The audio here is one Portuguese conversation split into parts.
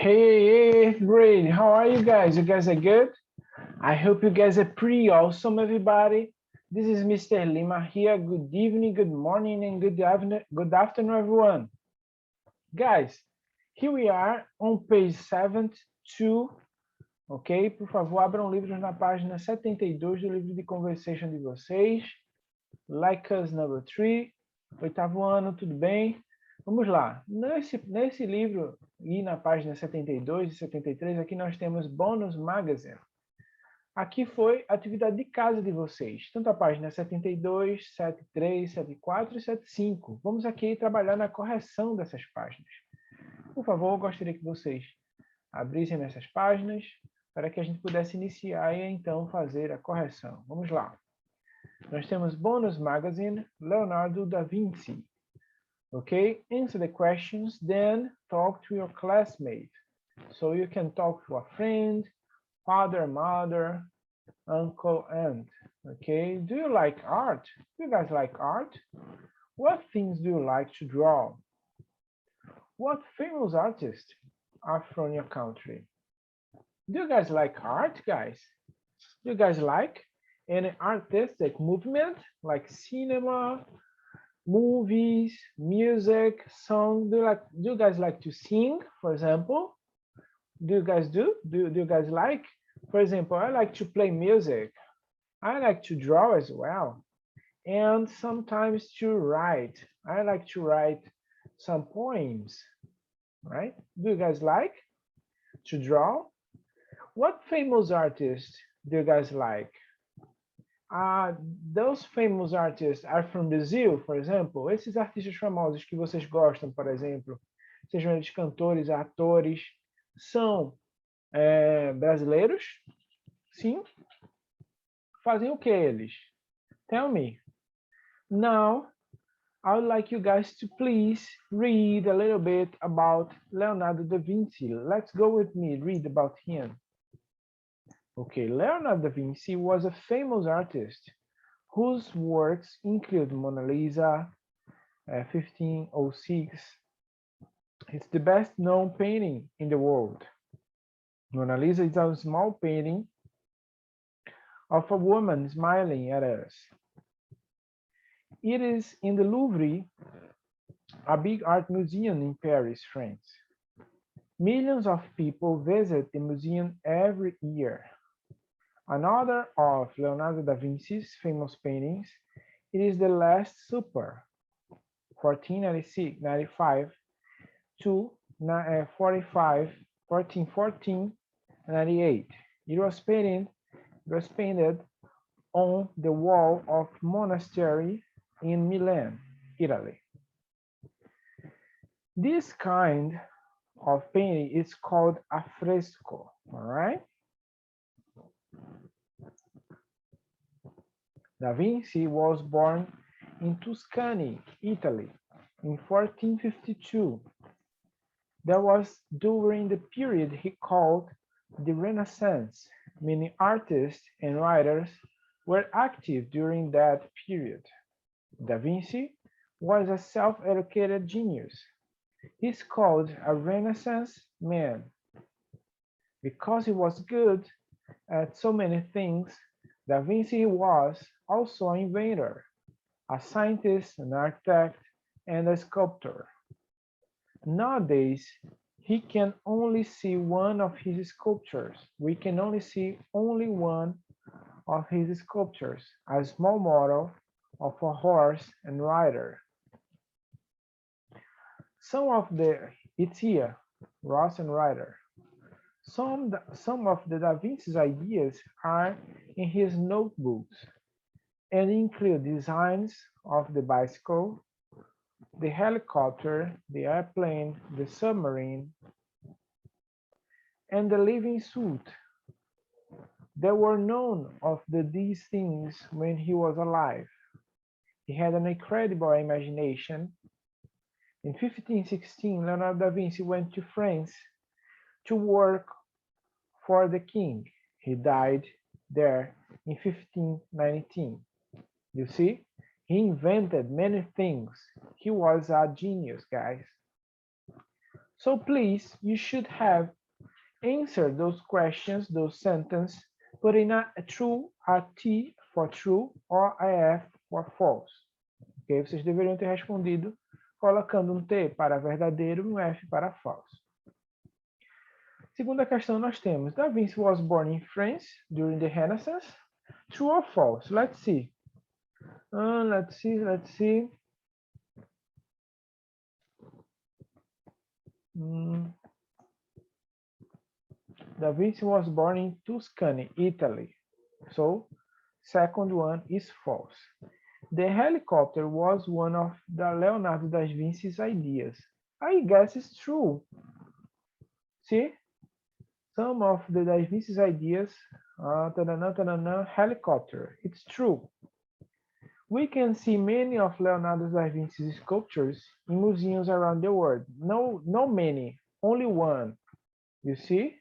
Hey, great. How are you guys? You guys are good? I hope you guys are pretty awesome, everybody. This is Mr. Lima here. Good evening, good morning, and good afternoon, everyone. Guys, here we are on page 72, ok? Por favor, abram livros na página 72 do livro de conversation de vocês. Like us number 3. Oitavo ano, tudo bem? Vamos lá. Nesse livro, e na página 72 e 73, aqui nós temos Bônus Magazine. Aqui foi a atividade de casa de vocês, tanto a página 72, 73, 74 e 75. Vamos aqui trabalhar na correção dessas páginas. Por favor, eu gostaria que vocês abrissem nessas páginas para que a gente pudesse iniciar e então fazer a correção. Vamos lá. Nós temos Bônus Magazine, Leonardo da Vinci. Okay, answer the questions, then talk to your classmate. So you can talk to a friend, father, mother, uncle, aunt. Okay, do you like art? Do you guys like art? What things do you like to draw? What famous artists are from your country? Do you guys like art, guys? Do you guys like any artistic movement like cinema, movies, music, song? Do you guys like to sing, for example? Do you guys do? Do you guys like? For example, I like to play music. I like to draw as well. And sometimes to write. I like to write some poems, right? Do you guys like to draw? What famous artists do you guys like? Those famous artists are from Brazil, for example. Esses artistas famosos que vocês gostam, por exemplo, sejam eles cantores, atores, são brasileiros? Sim. Fazem o que eles? Tell me. Now, I would like you guys to please read a little bit about Leonardo da Vinci. Let's go with me, read about him. Okay, Leonardo da Vinci was a famous artist whose works include Mona Lisa, 1506. It's the best known painting in the world. Mona Lisa is a small painting of a woman smiling at us. It is in the Louvre, a big art museum in Paris, France. Millions of people visit the museum every year. Another of Leonardo da Vinci's famous paintings, it is The Last Supper, 1495 to 1498. It was painted on the wall of monastery in Milan, Italy. This kind of painting is called a fresco, all right? Da Vinci was born in Tuscany, Italy, in 1452. That was during the period he called the Renaissance. Many artists and writers were active during that period. Da Vinci was a self-educated genius. He's called a Renaissance man because he was good at so many things. Da Vinci was also an inventor, a scientist, an architect, and a sculptor. Nowadays, he can only see one of his sculptures. We can only see only one of his sculptures, a small model of a horse and rider. It's here, horse and rider. Some of the Da Vinci's ideas are in his notebooks and include designs of the bicycle, the helicopter, the airplane, the submarine, and the living suit. There were none of these things when he was alive. He had an incredible imagination. In 1516, Leonardo da Vinci went to France to work for the king. He died there in 1519. You see, he invented many things. He was a genius, guys. So please, you should have answered those questions, those sentences, putting a true, a T for true, or a F for false. Ok? Vocês deveriam ter respondido colocando um T para verdadeiro e um F para falso. Segunda questão nós temos, Da Vinci was born in France during the Renaissance. True or false? Let's see. Let's see. Da Vinci was born in Tuscany, Italy. So, second one is false. The helicopter was one of the Leonardo da Vinci's ideas. I guess it's true. See? Some of the Da Vinci's ideas, helicopter. It's true. We can see many of Leonardo da Vinci's sculptures in museums around the world. No, not many, only one. You see?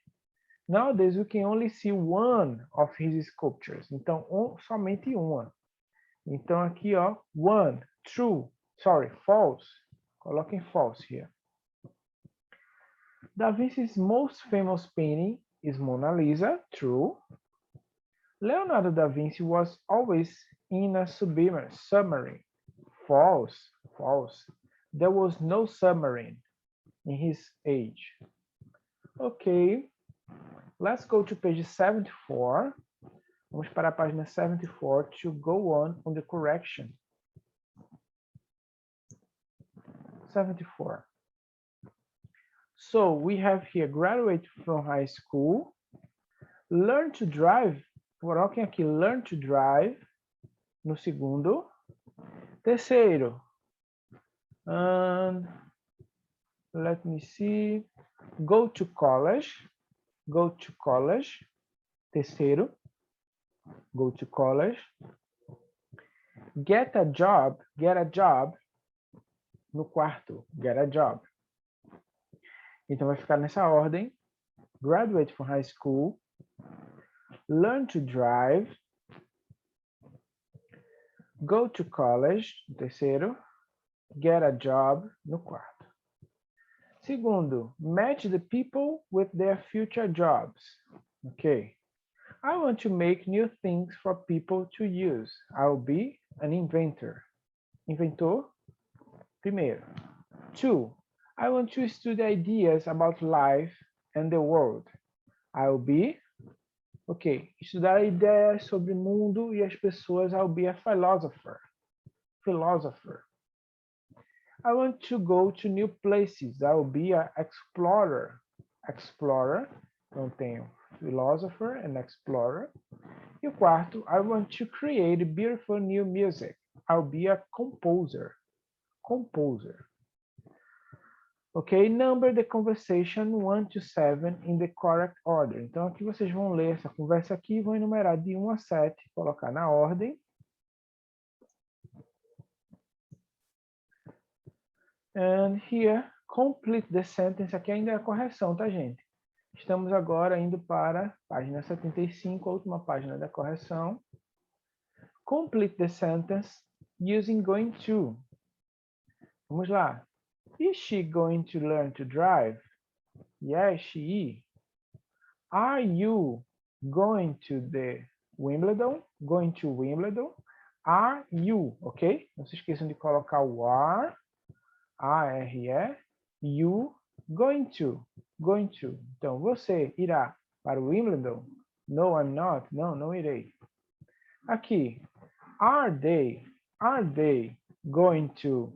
Nowadays, we can only see one of his sculptures. Então, somente uma. Então, aqui, ó, one, true, sorry, false. Coloquem false here. Da Vinci's most famous painting is Mona Lisa, true. Leonardo da Vinci was always in a submarine, false, false. There was no submarine in his age. Okay, let's go to page 74. Vamos para a página 74 to go on the correction. 74. So we have here graduate from high school, learn to drive. Coloquem aqui learn to drive no segundo. Terceiro, let me see, go to college. Go to college. Terceiro, go to college. Get a job. Get a job. No quarto, get a job. Então vai ficar nessa ordem. Graduate from high school. Learn to drive. Go to college. No terceiro. Get a job. No quarto. Segundo, match the people with their future jobs. Okay. I want to make new things for people to use. I'll be an inventor. Inventor. Primeiro. Two, I want to study ideas about life and the world. I'll be, ok, estudar ideias sobre o mundo e as pessoas. I'll be a philosopher. Philosopher. I want to go to new places. I'll be an explorer. Explorer. Então tenho philosopher and explorer. E o quarto, I want to create beautiful new music. I'll be a composer. Composer. Ok, number the conversation 1 to 7 in the correct order. Então aqui vocês vão ler essa conversa aqui e vão enumerar de 1 a 7, colocar na ordem. And here, complete the sentence. Aqui ainda é a correção, tá, gente? Estamos agora indo para a página 75, a última página da correção. Complete the sentence using going to. Vamos lá. Is she going to learn to drive? Yes, she is. Are you going to the Wimbledon? Going to Wimbledon? Are you, ok? Não se esqueçam de colocar o are, A-R-E, you, going to, going to. Então, você irá para o Wimbledon? No, I'm not. Não, não irei. Aqui, are they going to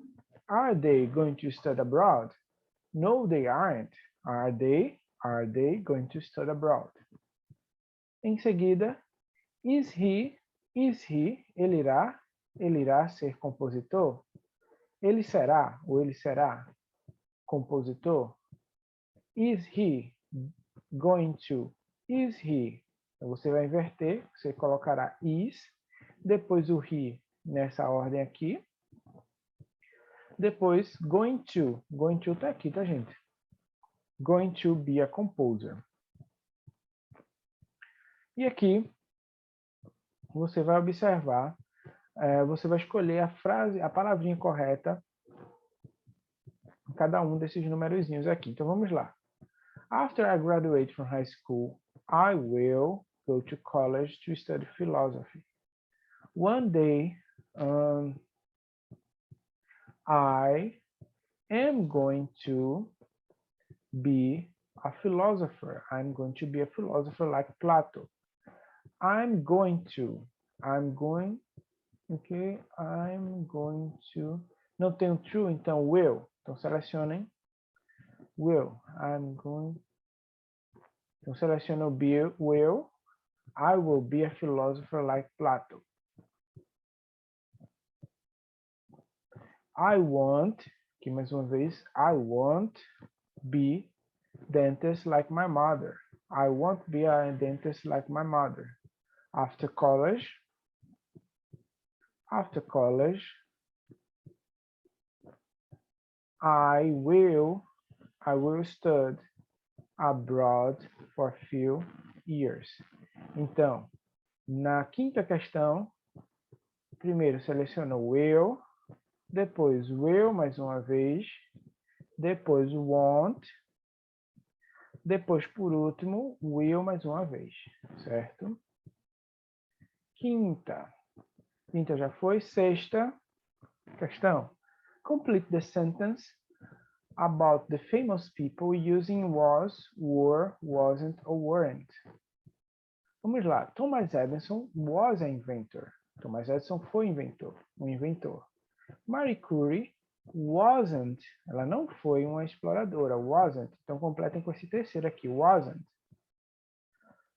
study abroad? No, they aren't. Are they going to study abroad? Em seguida, is he, ele irá ser compositor? Ele será, ou ele será compositor? Is he going to, is he? Então, você vai inverter, você colocará is, depois o he nessa ordem aqui, depois going to tá aqui, tá, gente? Going to be a composer. E aqui, você vai observar, você vai escolher a frase, a palavrinha correta cada um desses numerozinhos aqui. Então vamos lá. After I graduate from high school, I will go to college to study philosophy. One day, I am going to be a philosopher. I'm going to be a philosopher like Plato. I'm going to. Ok, I'm going to. Não tem to, então will. Então selecionem will. I'm going. Então seleciona o be, will. I will be a philosopher like Plato. I want, aqui mais uma vez, I won't be dentist like my mother. I won't be a dentist like my mother. After college, I will study abroad for a few years. Então, na quinta questão, primeiro seleciona will, depois will mais uma vez, depois won't, depois por último will mais uma vez, certo? Quinta já foi. Sexta questão. Complete the sentence about the famous people using was, were, wasn't or weren't. Vamos lá. Thomas Edison was an inventor. Thomas Edison foi um inventor. Marie Curie wasn't. Ela não foi uma exploradora. Wasn't. Então completem com esse terceiro aqui. Wasn't.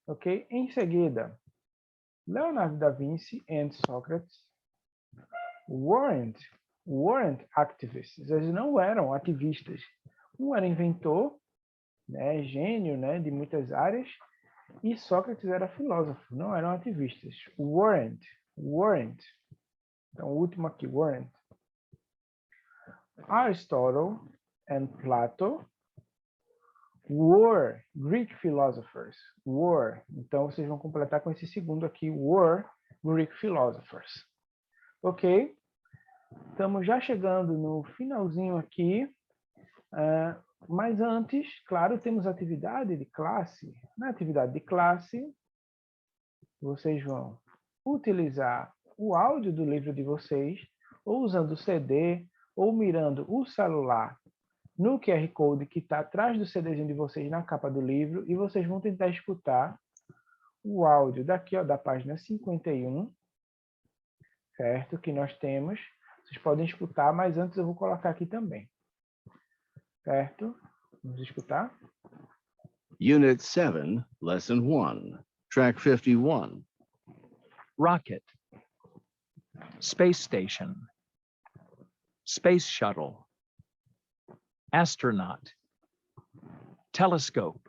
Ok? Em seguida, Leonardo da Vinci and Socrates weren't activists. Eles não eram ativistas. Um era inventor, né, gênio, né, de muitas áreas, e Sócrates era filósofo, não eram ativistas. Weren't. Então, o último aqui, weren't. Aristotle and Plato were Greek philosophers. Were. Então, vocês vão completar com esse segundo aqui, were Greek philosophers. Ok? Estamos já chegando no finalzinho aqui. Mas antes, claro, temos atividade de classe. Na atividade de classe, vocês vão utilizar o áudio do livro de vocês, ou usando o CD, ou mirando o celular no QR Code que está atrás do CDzinho de vocês na capa do livro, e vocês vão tentar escutar o áudio daqui, ó, da página 51, certo? Que nós temos. Vocês podem escutar, mas antes eu vou colocar aqui também. Certo? Vamos escutar? Unit 7, Lesson 1, Track 51. Rocket, space station, space shuttle, astronaut, telescope,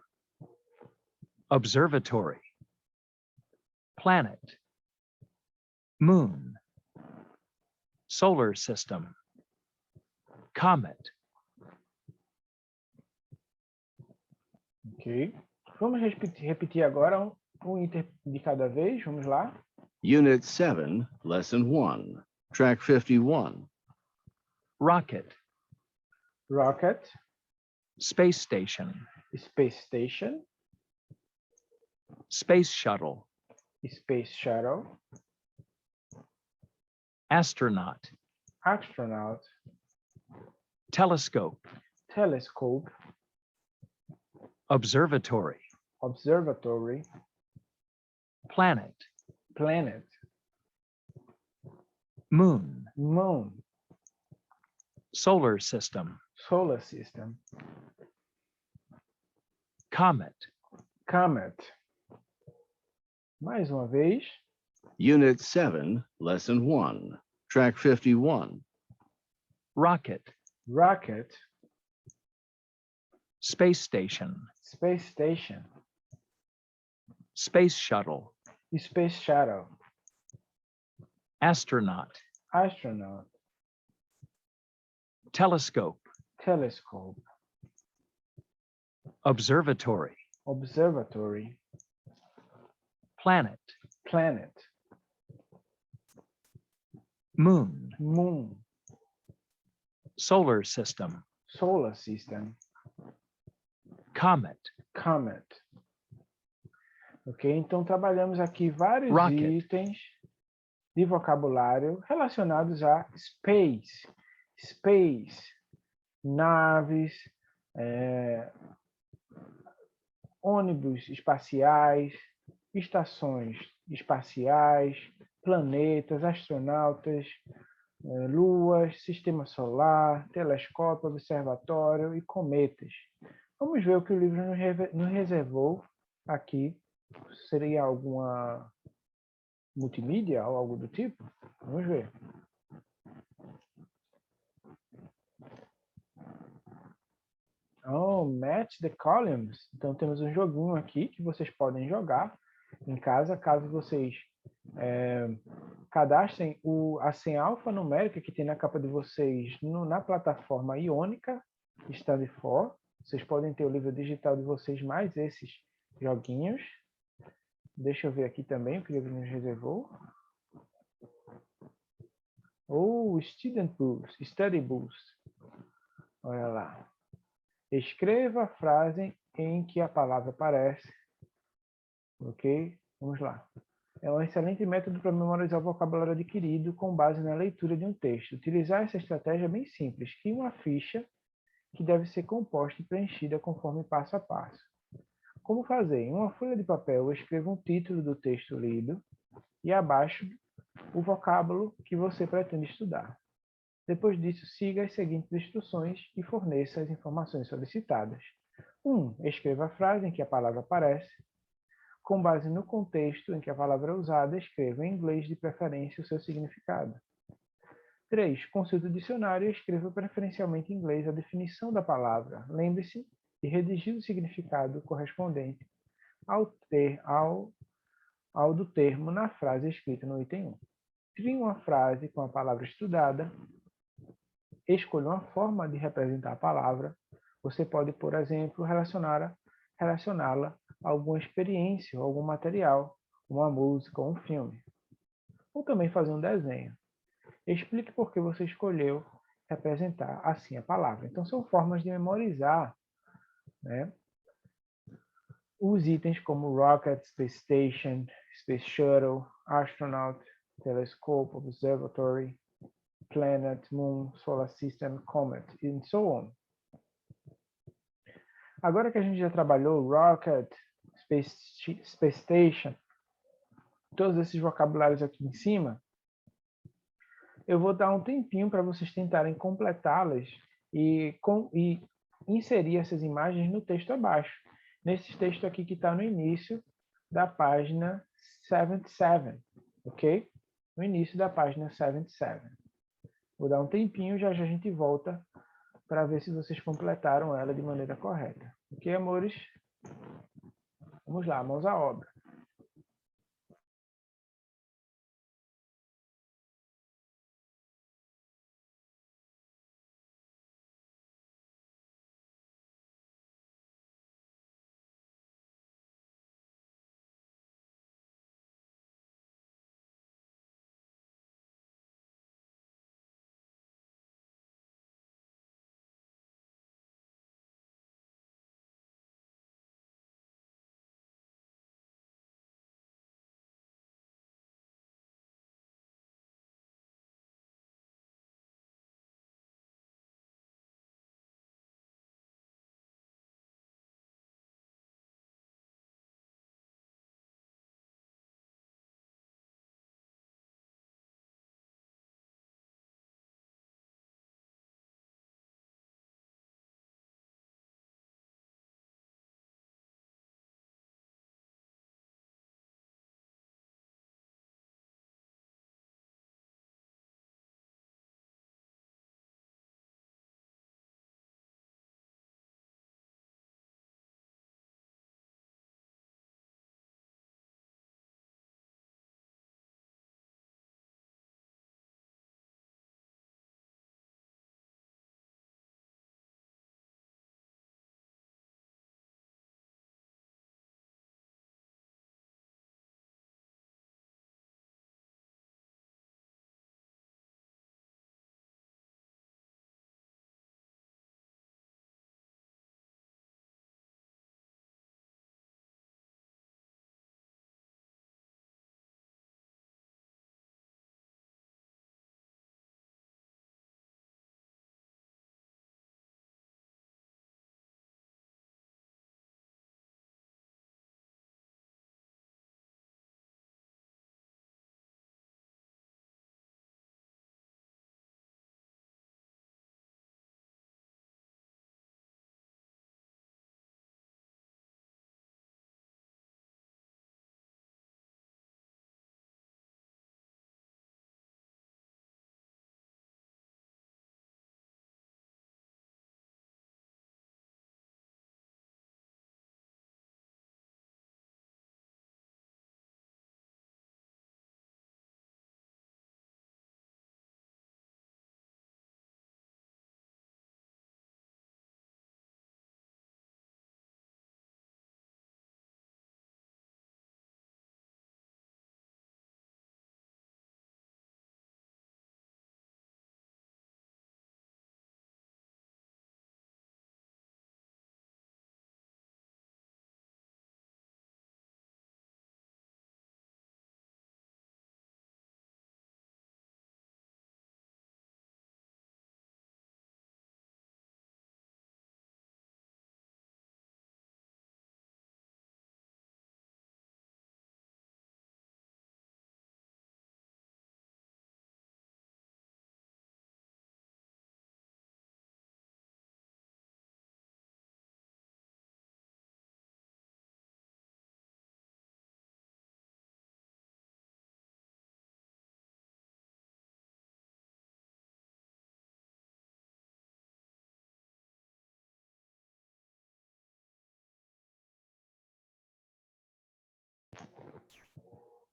observatory, planet, moon, solar system, comet. Ok. Vamos repetir agora um item de cada vez. Vamos lá. Unit 7, Lesson 1, Track 51. Rocket, space station, space shuttle, astronaut, telescope, observatory, planet, moon, solar system, comet. Mais uma vez. Unit 7, Lesson 1, Track 51. Rocket, space station, space shuttle, astronaut, telescope, observatory, planet, moon, solar system, Solar System. Comet. Comet. Ok? Então, trabalhamos aqui vários Rocket. itens de vocabulário relacionados a space. Space, naves, ônibus espaciais, estações espaciais, planetas, astronautas, luas, sistema solar, telescópio, observatório e cometas. Vamos ver o que o livro nos reservou aqui. Seria alguma multimídia ou algo do tipo? Vamos ver. Oh, match the columns. Então temos um joguinho aqui que vocês podem jogar em casa, caso vocês cadastrem a senha alfanumérica que tem na capa de vocês na plataforma iônica, Study for. Vocês podem ter o livro digital de vocês mais esses joguinhos. Deixa eu ver aqui também o que o livro nos reservou. Oh, Student Boost, Study Boost. Olha lá. Escreva a frase em que a palavra aparece. Ok? Vamos lá. É um excelente método para memorizar o vocabulário adquirido com base na leitura de um texto. Utilizar essa estratégia é bem simples. Crie uma ficha que deve ser composta e preenchida conforme passo a passo. Como fazer? Em uma folha de papel, escreva um título do texto lido e abaixo o vocábulo que você pretende estudar. Depois disso, siga as seguintes instruções e forneça as informações solicitadas. 1. Escreva a frase em que a palavra aparece. Com base no contexto em que a palavra é usada, escreva em inglês de preferência o seu significado. 3. Consulte o dicionário e escreva preferencialmente em inglês a definição da palavra. Lembre-se de redigir o significado correspondente ao do termo na frase escrita no item 1. Crie uma frase com a palavra estudada. Escolha uma forma de representar a palavra. Você pode, por exemplo, relacioná-la a alguma experiência ou algum material, uma música ou um filme. Ou também fazer um desenho. Explique por que você escolheu representar assim a palavra. Então, são formas de memorizar, né, os itens como Rocket, Space Station, Space Shuttle, Astronaut, Telescope, Observatory, Planet, Moon, Solar System, Comet, and so on. Agora que a gente já trabalhou Rocket, Space Station, todos esses vocabulários aqui em cima, eu vou dar um tempinho para vocês tentarem completá-las e inserir essas imagens no texto abaixo. Nesse texto aqui que está no início da página 77, ok? No início da página 77. Vou dar um tempinho, já já a gente volta para ver se vocês completaram ela de maneira correta. Ok, amores? Vamos lá, mãos à obra.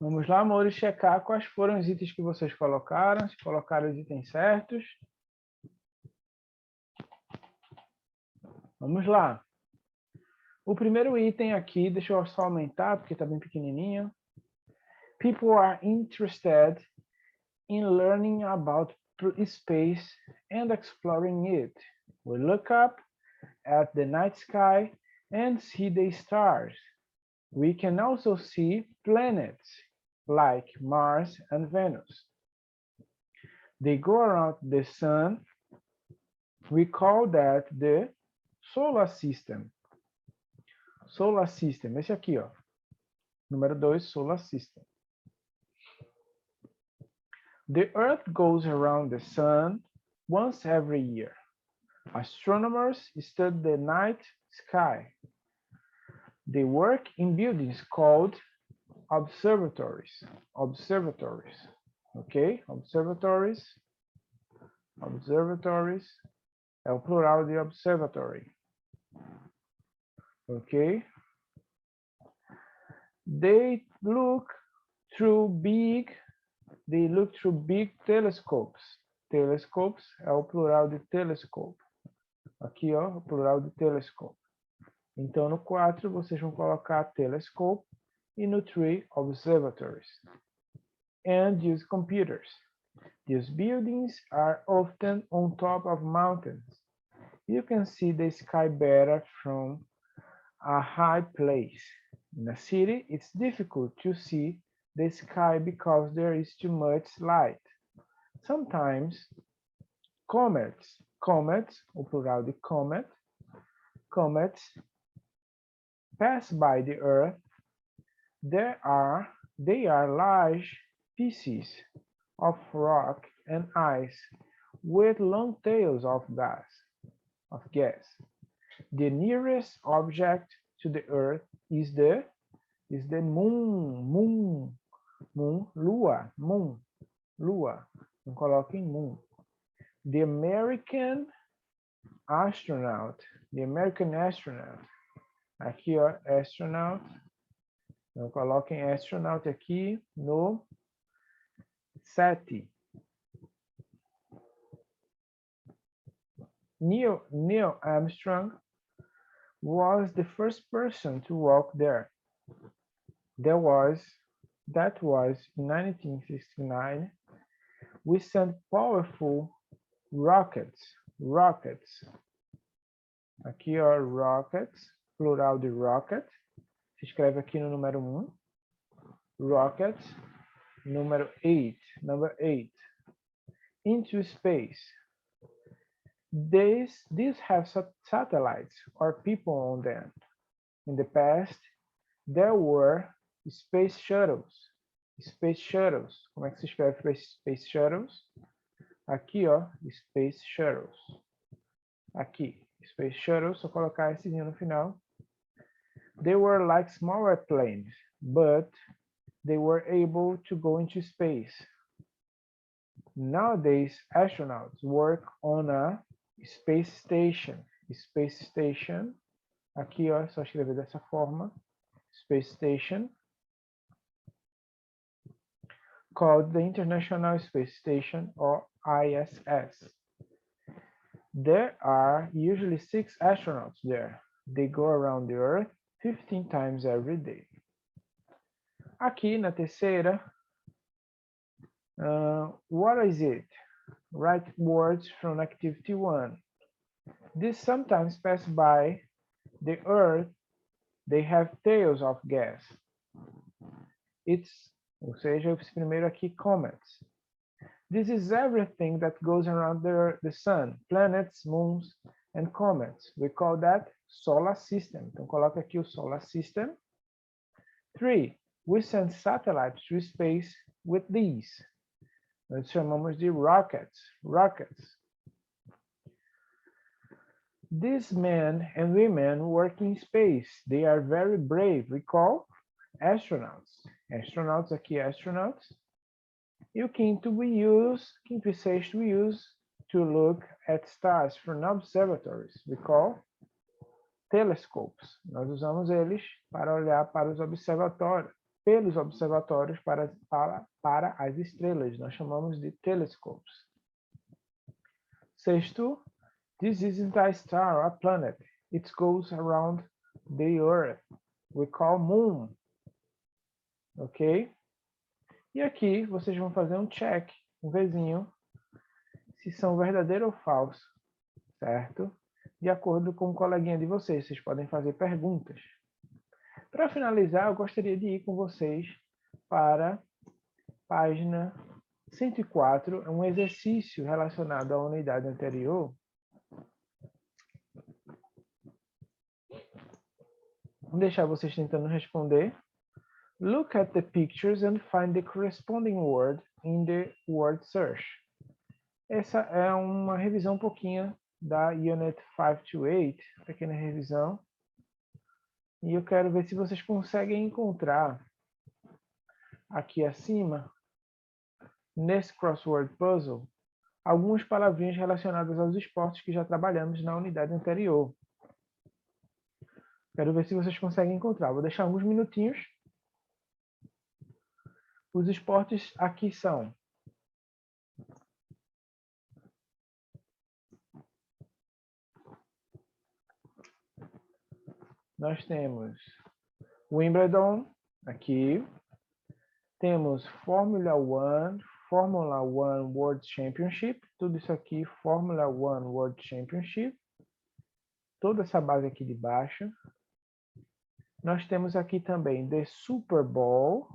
Vamos lá, amores, checar quais foram os itens que vocês colocaram, se colocaram os itens certos. Vamos lá. O primeiro item aqui, deixa eu só aumentar, porque está bem pequenininho. People are interested in learning about space and exploring it. We look up at the night sky and see the stars. We can also see planets like Mars and Venus. They go around the sun. We call that the solar system. Solar system, esse aqui, ó. Número 2, solar system. The Earth goes around the sun once every year. Astronomers study the night sky. They work in buildings called observatories. Observatories. Ok? Observatories. Observatories. É o plural de observatory. Ok? They look through big telescopes. Telescopes é o plural de telescope. Aqui, ó, o plural de telescope. Então, no 4, vocês vão colocar telescope e no 3, observatories. And use computers. These buildings are often on top of mountains. You can see the sky better from a high place. In a city, it's difficult to see the sky because there is too much light. Sometimes comets, o plural de comet, comets pass by the Earth. They are large pieces of rock and ice with long tails of gas. The nearest object to the Earth is the moon, lua. Não coloquem moon. The American astronaut. Aqui, ó, astronaut. Não coloquem astronaut aqui no 7. Neil Armstrong was the first person to walk there. That was in 1969. We sent powerful rockets. Aqui, ó, rockets, plural de rocket. Se escreve aqui no número 1. Rockets, number 8. Into space. These have satellites or people on them. In the past, there were space shuttles. Como é que se escreve space shuttles? Aqui, ó, space shuttles. Aqui, space shuttles, só colocar esse no final. They were like smaller planes, but they were able to go into space. Nowadays, astronauts work on a space station. Aqui, ó, só escrever dessa forma. Space station. Called the International Space Station, or ISS. There are usually 6 astronauts there. They go around the Earth 15 times every day. Aqui na terceira, what is it? Write words from activity 1. These sometimes pass by the Earth. They have tails of gas. Ou seja, esse primeiro aqui, comets. This is everything that goes around the sun, planets, moons, and comets. We call that solar system. Então, coloca aqui o solar system. 3. We send satellites to space with these. Nós chamamos de rockets. These men and women work in space. They are very brave. We call astronauts. Astronauts aqui, astronauts. E o quinto e sexto we use to look at stars from observatories. We call telescopes. Nós usamos eles para olhar para os observatórios. pelos observatórios para as estrelas. Nós chamamos de telescopes. Sexto, this isn't a star or a planet. It goes around the Earth. We call moon. Ok? E aqui vocês vão fazer um check, um vizinho, se são verdadeiro ou falso, certo? De acordo com o coleguinha de vocês, vocês podem fazer perguntas. Para finalizar, eu gostaria de ir com vocês para a página 104, é um exercício relacionado à unidade anterior. Vou deixar vocês tentando responder. Look at the pictures and find the corresponding word in the word search. Essa é uma revisão um pouquinho da Unit 5 to 8, pequena revisão. E eu quero ver se vocês conseguem encontrar aqui acima, nesse crossword puzzle, algumas palavrinhas relacionadas aos esportes que já trabalhamos na unidade anterior. Quero ver se vocês conseguem encontrar. Vou deixar alguns minutinhos. Os esportes aqui são nós temos Wimbledon aqui, temos Fórmula 1 World Championship, tudo isso aqui Fórmula 1 World Championship, toda essa base aqui de baixo. Nós temos aqui também The Super Bowl,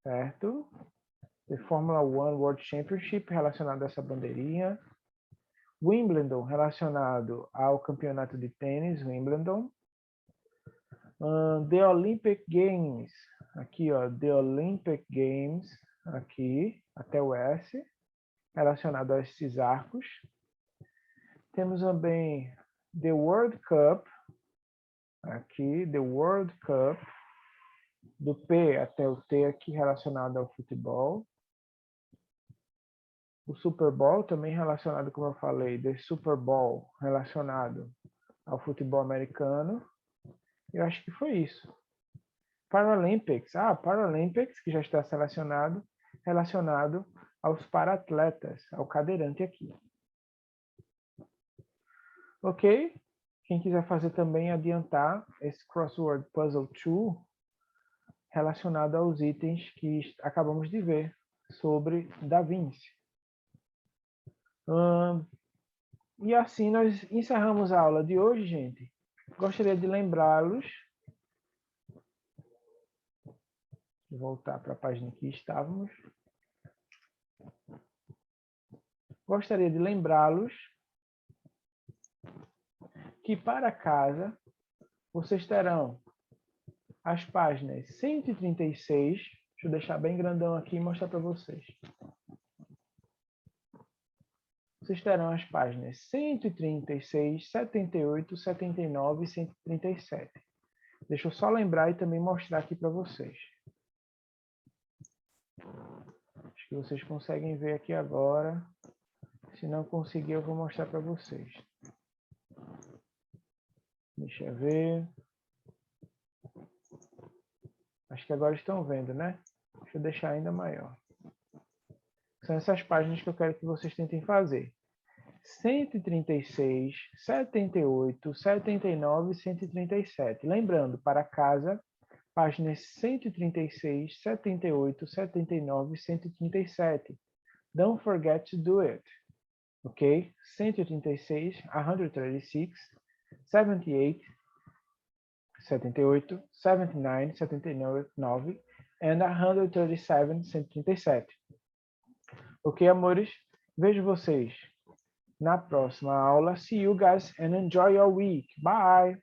certo? The Fórmula 1 World Championship relacionado a essa bandeirinha. Wimbledon relacionado ao campeonato de tênis, Wimbledon. The Olympic Games, aqui ó, The Olympic Games, aqui, até o S, relacionado a esses arcos. Temos também The World Cup, aqui, The World Cup, do P até o T aqui relacionado ao futebol. O Super Bowl também relacionado, como eu falei, The Super Bowl relacionado ao futebol americano. Eu acho que foi isso. Paralympics, Paralympics, que já está relacionado aos para-atletas, ao cadeirante aqui. Ok? Quem quiser fazer também, adiantar esse Crossword Puzzle 2 relacionado aos itens que acabamos de ver sobre Da Vinci. E assim nós encerramos a aula de hoje, gente. Gostaria de lembrá-los, vou voltar para a página que estávamos. Gostaria de lembrá-los que para casa vocês terão as páginas 136, deixa eu deixar bem grandão aqui e mostrar para vocês. Vocês terão as páginas 136, 78, 79 e 137. Deixa eu só lembrar e também mostrar aqui para vocês. Acho que vocês conseguem ver aqui agora. Se não conseguir, eu vou mostrar para vocês. Deixa eu ver. Acho que agora estão vendo, né? Deixa eu deixar ainda maior. São essas páginas que eu quero que vocês tentem fazer. 136, 78, 79 e 137. Lembrando, para casa, páginas 136, 78, 79 e 137. Don't forget to do it. Ok? 136, 136, 78, 78, 79, 79 and 137, 137. Ok, amores? Vejo vocês na próxima aula. See you guys and enjoy your week. Bye!